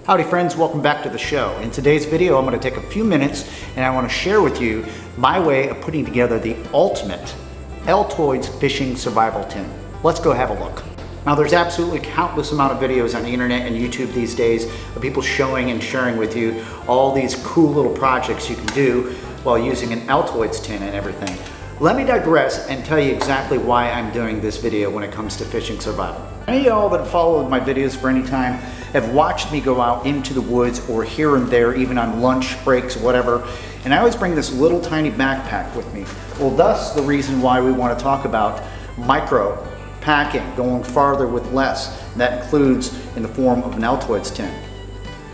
Howdy friends, welcome back to the show. In today's video, I'm going to take a few minutes and I want to share with you my way of putting together the ultimate Altoids fishing survival tin. Let's go have a look. Now there's absolutely countless amount of videos on the internet and YouTube these days of people showing and sharing with you all these cool little projects you can do while using an Altoids tin and everything. Let me digress and tell you exactly why I'm doing this video when it comes to fishing survival. Any of y'all that followed my videos for any time have watched me go out into the woods or here and there, even on lunch breaks, whatever, and I always bring this little tiny backpack with me. Well, thus the reason why we want to talk about micro packing, going farther with less. And that includes in the form of an Altoids tin.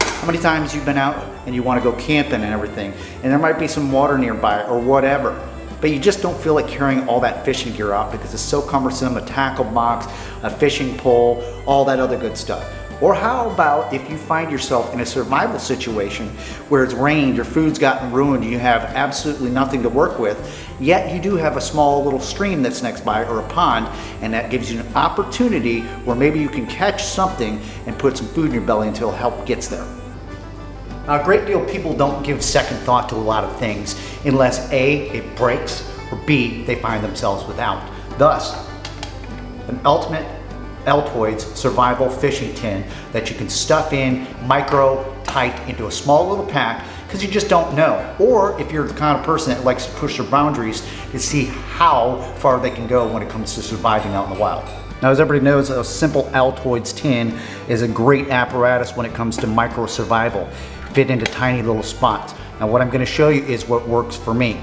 How many times you've been out and you want to go camping and everything, and there might be some water nearby or whatever, but you just don't feel like carrying all that fishing gear out because it's so cumbersome, a tackle box, a fishing pole, all that other good stuff. Or how about if you find yourself in a survival situation where it's rained, your food's gotten ruined, you have absolutely nothing to work with, yet you do have a small little stream that's next by or a pond, and that gives you an opportunity where maybe you can catch something and put some food in your belly until help gets there. Now, a great deal of people don't give second thought to a lot of things unless A, it breaks, or B, they find themselves without. Thus, an ultimate Altoids survival fishing tin that you can stuff in micro tight into a small little pack because you just don't know. Or if you're the kind of person that likes to push their boundaries to see how far they can go when it comes to surviving out in the wild. Now, as everybody knows, a simple Altoids tin is a great apparatus when it comes to micro survival. Fit into tiny little spots. Now, what I'm going to show you is what works for me.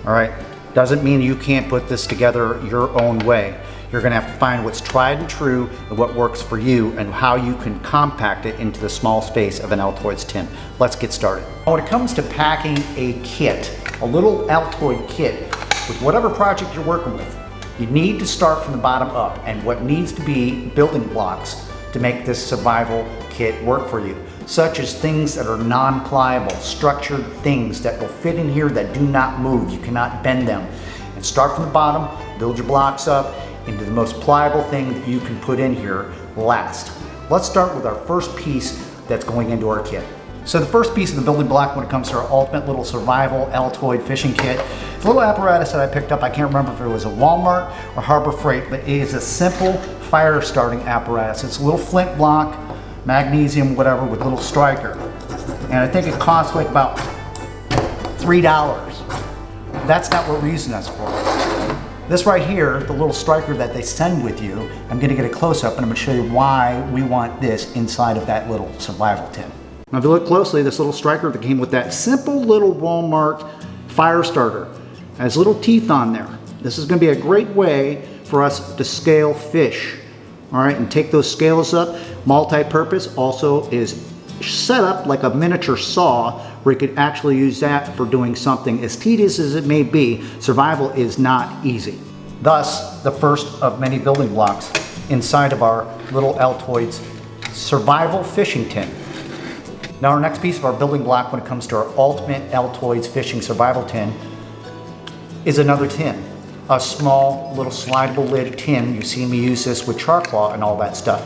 All right, doesn't mean you can't put this together your own way. You're going to have to find what's tried and true and what works for you and how you can compact it into the small space of an Altoids tin. Let's get started. When it comes to packing a kit, a little Altoid kit with whatever project you're working with, you need to start from the bottom up, and what needs to be building blocks to make this survival kit work for you, such as things that are non-pliable, structured things that will fit in here that do not move. You cannot bend them. And start from the bottom, build your blocks up into the most pliable thing that you can put in here last. Let's start with our first piece that's going into our kit. So the first piece of the building block when it comes to our ultimate little survival Altoid fishing kit, it's a little apparatus that I picked up. I can't remember if it was a Walmart or Harbor Freight, but it is a simple fire starting apparatus. It's a little flint block, magnesium, whatever, with a little striker. And I think it costs like about $3. That's not what we're using this for. This right here, the little striker that they send with you, I'm gonna get a close up and I'm gonna show you why we want this inside of that little survival tin. Now if you look closely, this little striker that came with that simple little Walmart fire starter has little teeth on there. This is gonna be a great way for us to scale fish. All right, and take those scales up. Multi-purpose, also is set up like a miniature saw where you could actually use that for doing something as tedious as it may be. Survival is not easy. Thus, the first of many building blocks inside of our little Altoids survival fishing tin. Now our next piece of our building block when it comes to our ultimate Altoids fishing survival tin is another tin. A small little slidable lid tin. You've seen me use this with charclaw and all that stuff.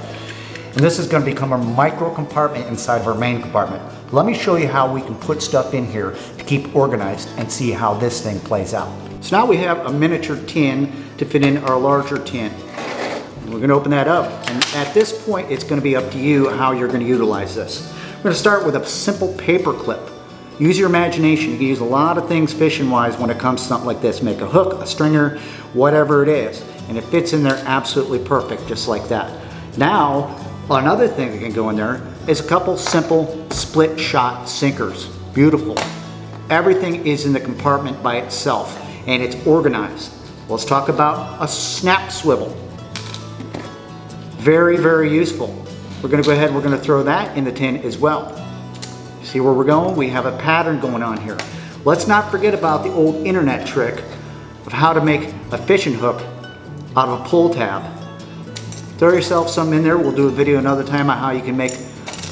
And this is going to become a micro compartment inside of our main compartment. Let me show you how we can put stuff in here to keep organized and see how this thing plays out. So now we have a miniature tin to fit in our larger tin. We're going to open that up, and at this point it's going to be up to you how you're going to utilize this. We're going to start with a simple paper clip. Use your imagination. You can use a lot of things fishing wise when it comes to something like this. Make a hook, a stringer, whatever it is, and it fits in there absolutely perfect, just like that. Now another thing that can go in there is a couple simple split shot sinkers. Beautiful. Everything is in the compartment by itself and it's organized. Let's talk about a snap swivel. Very, very useful. We're going to go ahead, we're going to throw that in the tin as well. See where we're going? We have a pattern going on here. Let's not forget about the old internet trick of how to make a fishing hook out of a pull tab. Throw yourself some in there. We'll do a video another time on how you can make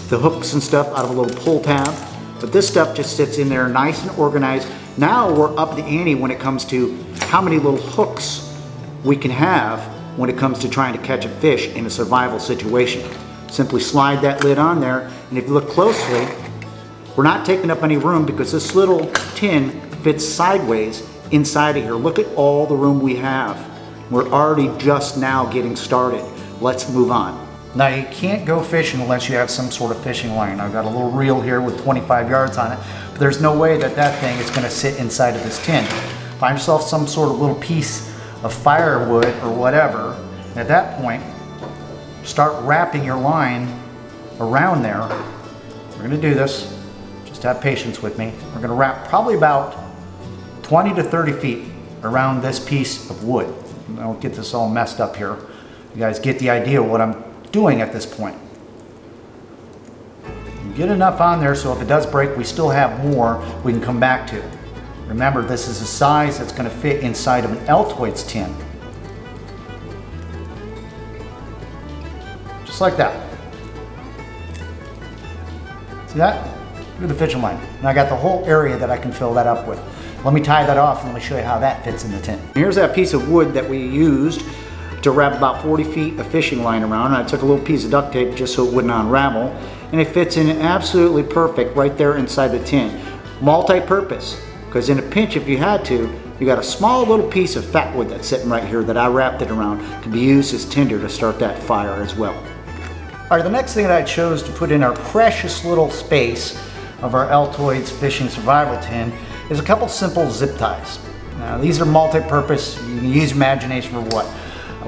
the hooks and stuff out of a little pull tab. But this stuff just sits in there nice and organized. Now we're up the ante when it comes to how many little hooks we can have when it comes to trying to catch a fish in a survival situation. Simply slide that lid on there, and if you look closely, we're not taking up any room because this little tin fits sideways inside of here. Look at all the room we have. We're already just now getting started. Let's move on. Now you can't go fishing unless you have some sort of fishing line. I've got a little reel here with 25 yards on it, but there's no way that that thing is going to sit inside of this tin. Find yourself some sort of little piece of firewood or whatever. At that point, start wrapping your line around there. We're going to do this. Just have patience with me. We're going to wrap probably about 20 to 30 feet around this piece of wood. I'll get this all messed up here. You guys get the idea of what I'm doing at this point. Get enough on there so if it does break, we still have more we can come back to. Remember, this is a size that's going to fit inside of an Altoids tin. Just like that. See that? Look at the fishing line. And I got the whole area that I can fill that up with. Let me tie that off and let me show you how that fits in the tin. Here's that piece of wood that we used to wrap about 40 feet of fishing line around. I took a little piece of duct tape just so it wouldn't unravel, and it fits in absolutely perfect right there inside the tin. Multi-purpose, because in a pinch, if you had to, you got a small little piece of fat wood that's sitting right here that I wrapped it around to be used as tinder to start that fire as well. All right, the next thing that I chose to put in our precious little space of our Altoids fishing survival tin is a couple simple zip ties. Now, these are multi-purpose. You can use imagination for what.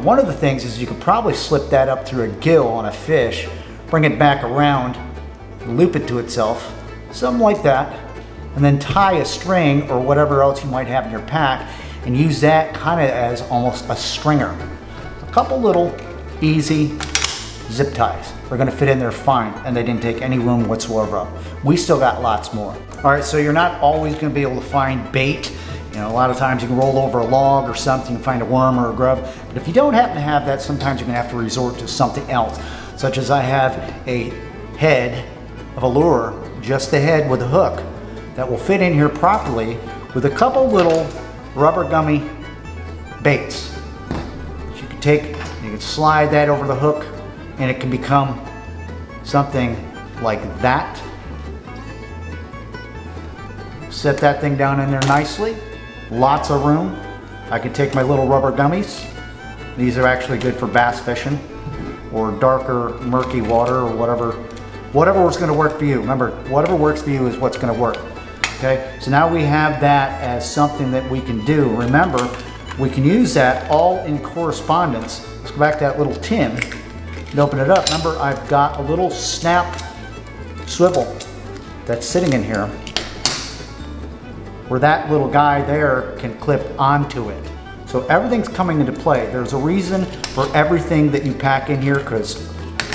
One of the things is you could probably slip that up through a gill on a fish, bring it back around, loop it to itself, something like that, and then tie a string or whatever else you might have in your pack and use that kind of as almost a stringer. A couple little easy zip ties. They're going to fit in there fine, and they didn't take any room whatsoever up. We still got lots more. All right, so you're not always going to be able to find bait. You know, a lot of times you can roll over a log or something and find a worm or a grub. But if you don't happen to have that, sometimes you're going to have to resort to something else, such as I have a head of a lure, just the head with a hook, that will fit in here properly with a couple little rubber gummy baits. So you can take, you can slide that over the hook, and it can become something like that. Set that thing down in there nicely. Lots of room. I could take my little rubber gummies. These are actually good for bass fishing or darker, murky water or whatever was going to work for you. Remember, whatever works for you is what's going to work. Okay, so now we have that as something that we can do. Remember, we can use that all in correspondence. Let's go back to that little tin and open it up. Remember, I've got a little snap swivel that's sitting in here, where that little guy there can clip onto it. So everything's coming into play. There's a reason for everything that you pack in here because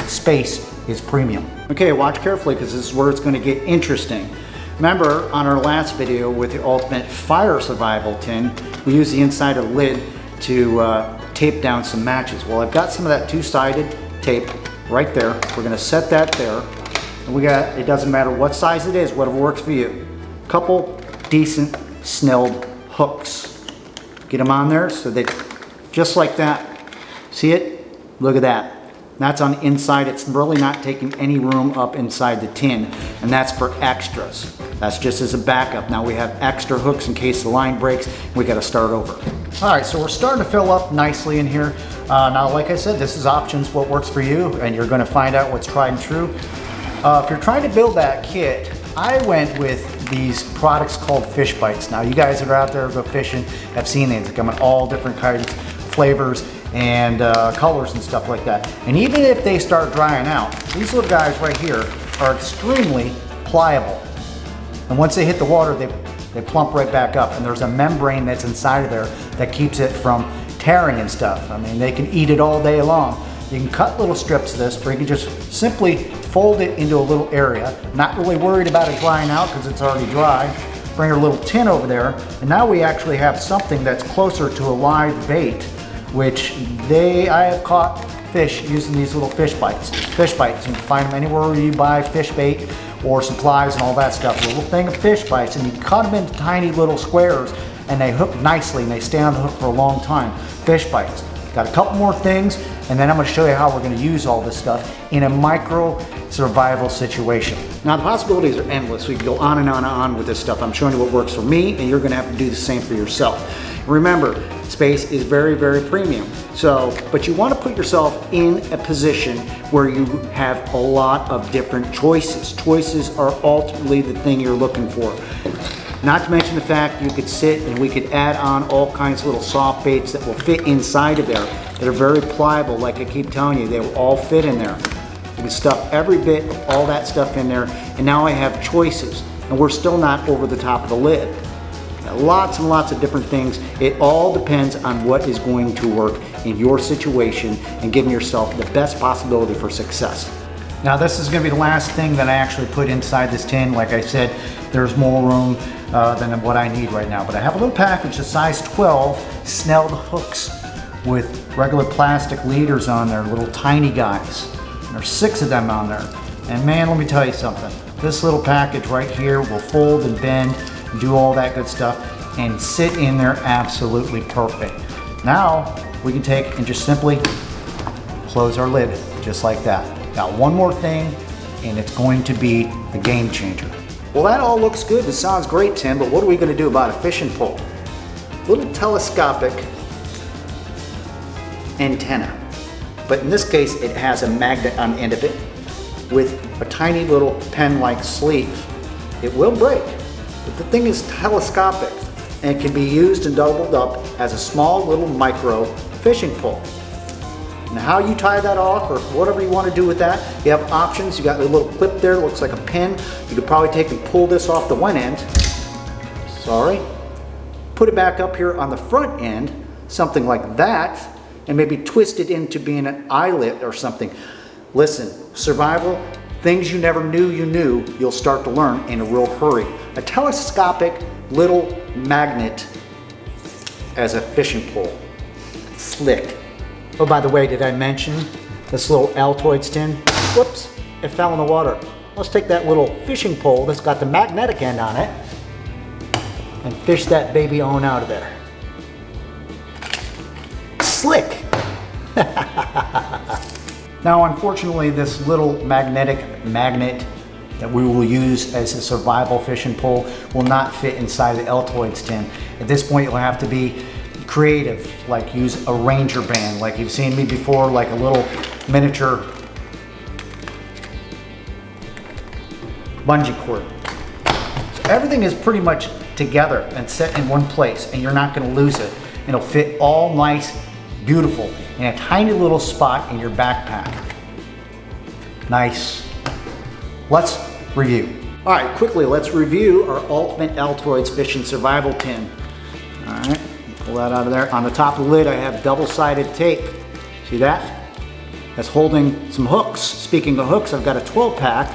space is premium. Okay, watch carefully because this is where it's going to get interesting. Remember on our last video with the ultimate fire survival tin, we used the inside of the lid to tape down some matches. Well, I've got some of that two-sided tape right there. We're going to set that there. And we got, it doesn't matter what size it is, whatever works for you. Couple decent snelled hooks. Get them on there so that just like that. See it? Look at that. That's on the inside. It's really not taking any room up inside the tin, and that's for extras. That's just as a backup. Now we have extra hooks in case the line breaks. We got to start over. All right, so we're starting to fill up nicely in here. Now, like I said, this is options, what works for you, and you're going to find out what's tried and true. If you're trying to build that kit, I went with these products called fish bites. Now, you guys that are out there go fishing have seen these. They come in all different kinds, flavors, and colors and stuff like that. And even if they start drying out, these little guys right here are extremely pliable. And once they hit the water, they plump right back up. And there's a membrane that's inside of there that keeps it from tearing and stuff. I mean, they can eat it all day long. You can cut little strips of this, or you can just simply fold it into a little area. Not really worried about it drying out because it's already dry. Bring our little tin over there, and now we actually have something that's closer to a live bait, which I have caught fish using these little fish bites. Fish bites, you can find them anywhere where you buy fish bait or supplies and all that stuff. A little thing of fish bites, and you cut them into tiny little squares, and they hook nicely, and they stay on the hook for a long time. Fish bites. Got a couple more things. and then I'm going to show you how we're going to use all this stuff in a micro survival situation. Now the possibilities are endless. We can go on and on and on with this stuff. I'm showing you what works for me, and you're going to have to do the same for yourself. Remember, space is very, very premium. But you want to put yourself in a position where you have a lot of different choices. Choices are ultimately the thing you're looking for. Not to mention the fact you could sit and we could add on all kinds of little soft baits that will fit inside of there, that are very pliable. Like I keep telling you, they will all fit in there. You can stuff every bit of all that stuff in there, and now I have choices, and we're still not over the top of the lid. Lots and lots of different things. It all depends on what is going to work in your situation and giving yourself the best possibility for success. Now this is going to be the last thing that I actually put inside this tin. Like I said, there's more room than what I need right now. But I have a little package, a size 12 snelled hooks with regular plastic leaders on there, little tiny guys. There's 6 of them on there. And man, let me tell you something. This little package right here will fold and bend and do all that good stuff and sit in there absolutely perfect. Now we can take and just simply close our lid just like that. Now one more thing, and it's going to be the game changer. Well, that all looks good. It sounds great, Tim, but what are we going to do about a fishing pole? Little telescopic antenna. But in this case, it has a magnet on the end of it with a tiny little pen-like sleeve. It will break, but the thing is telescopic and can be used and doubled up as a small little micro fishing pole. Now how you tie that off or whatever you want to do with that, you have options. You got a little clip there, looks like a pin. You could probably take and pull this off the one end. Sorry. Put it back up here on the front end, something like that, and maybe twist it into being an eyelet or something. Listen, survival, things you never knew you knew, you'll start to learn in a real hurry. A telescopic little magnet as a fishing pole. Slick. Oh, by the way, did I mention this little Altoids tin? Whoops, it fell in the water. Let's take that little fishing pole that's got the magnetic end on it and fish that baby on out of there. Slick. Now, unfortunately, this little magnetic magnet that we will use as a survival fishing pole will not fit inside the Altoids tin. At this point, you'll have to be creative, like use a ranger band, like you've seen me before, like a little miniature bungee cord. So everything is pretty much together and set in one place, and you're not going to lose it. It'll fit all nice, beautiful, in a tiny little spot in your backpack. Nice. Let's review. All right, quickly, let's review our Ultimate Altoids Fishing Survival Tin. All right. Pull that out of there. On the top of the lid, I have double-sided tape. See that? That's holding some hooks. Speaking of hooks, I've got a 12-pack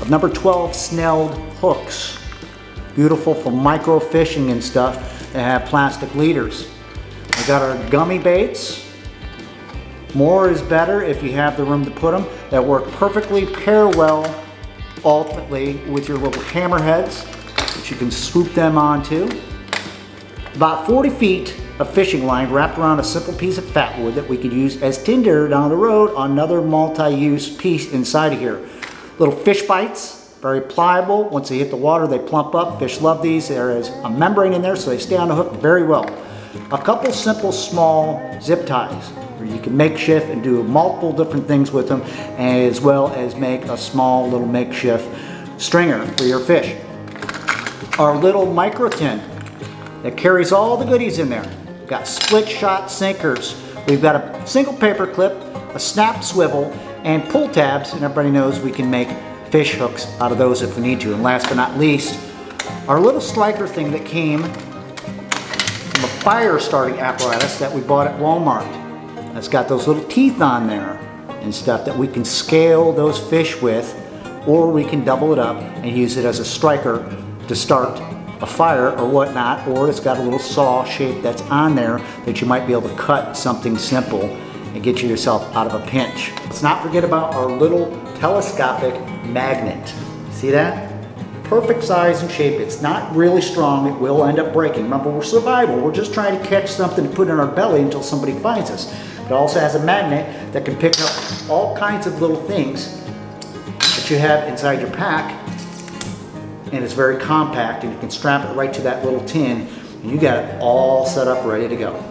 of number 12 snelled hooks. Beautiful for micro fishing and stuff. They have plastic leaders. I've got our gummy baits. More is better if you have the room to put them. That work perfectly, pair well, ultimately, with your little hammerheads, which you can swoop them onto. About 40 feet of fishing line wrapped around a simple piece of fat wood that we could use as tinder down the road on another multi-use piece inside of here. Little fish bites, very pliable. Once they hit the water, they plump up. Fish love these. There is a membrane in there, so they stay on the hook very well. A couple simple small zip ties where you can makeshift and do multiple different things with them, as well as make a small little makeshift stringer for your fish. Our little micro tin that carries all the goodies in there. We've got split shot sinkers. We've got a single paper clip, a snap swivel, and pull tabs, and everybody knows we can make fish hooks out of those if we need to. And last but not least, our little striker thing that came from a fire starting apparatus that we bought at Walmart. That's got those little teeth on there and stuff that we can scale those fish with, or we can double it up and use it as a striker to start a fire or whatnot, or it's got a little saw shape that's on there that you might be able to cut something simple and get yourself out of a pinch. Let's not forget about our little telescopic magnet. See that? Perfect size and shape. It's not really strong. It will end up breaking. Remember, we're survival. We're just trying to catch something to put in our belly until somebody finds us. It also has a magnet that can pick up all kinds of little things that you have inside your pack, and it's very compact, and you can strap it right to that little tin, and you got it all set up ready to go.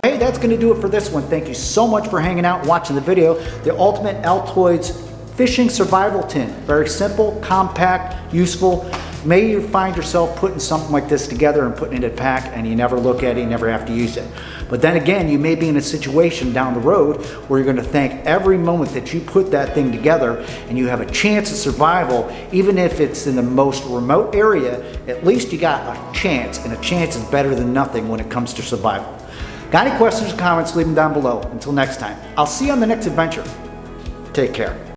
Hey, that's going to do it for this one. Thank you so much for hanging out and watching the video. The Ultimate Altoids Fishing Survival Tin. Very simple, compact, useful. May you find yourself putting something like this together and putting it in a pack and you never look at it, you never have to use it. But then again, you may be in a situation down the road where you're going to thank every moment that you put that thing together, and you have a chance of survival. Even if it's in the most remote area, at least you got a chance, and a chance is better than nothing when it comes to survival. Got any questions or comments, leave them down below. Until next time, I'll see you on the next adventure. Take care.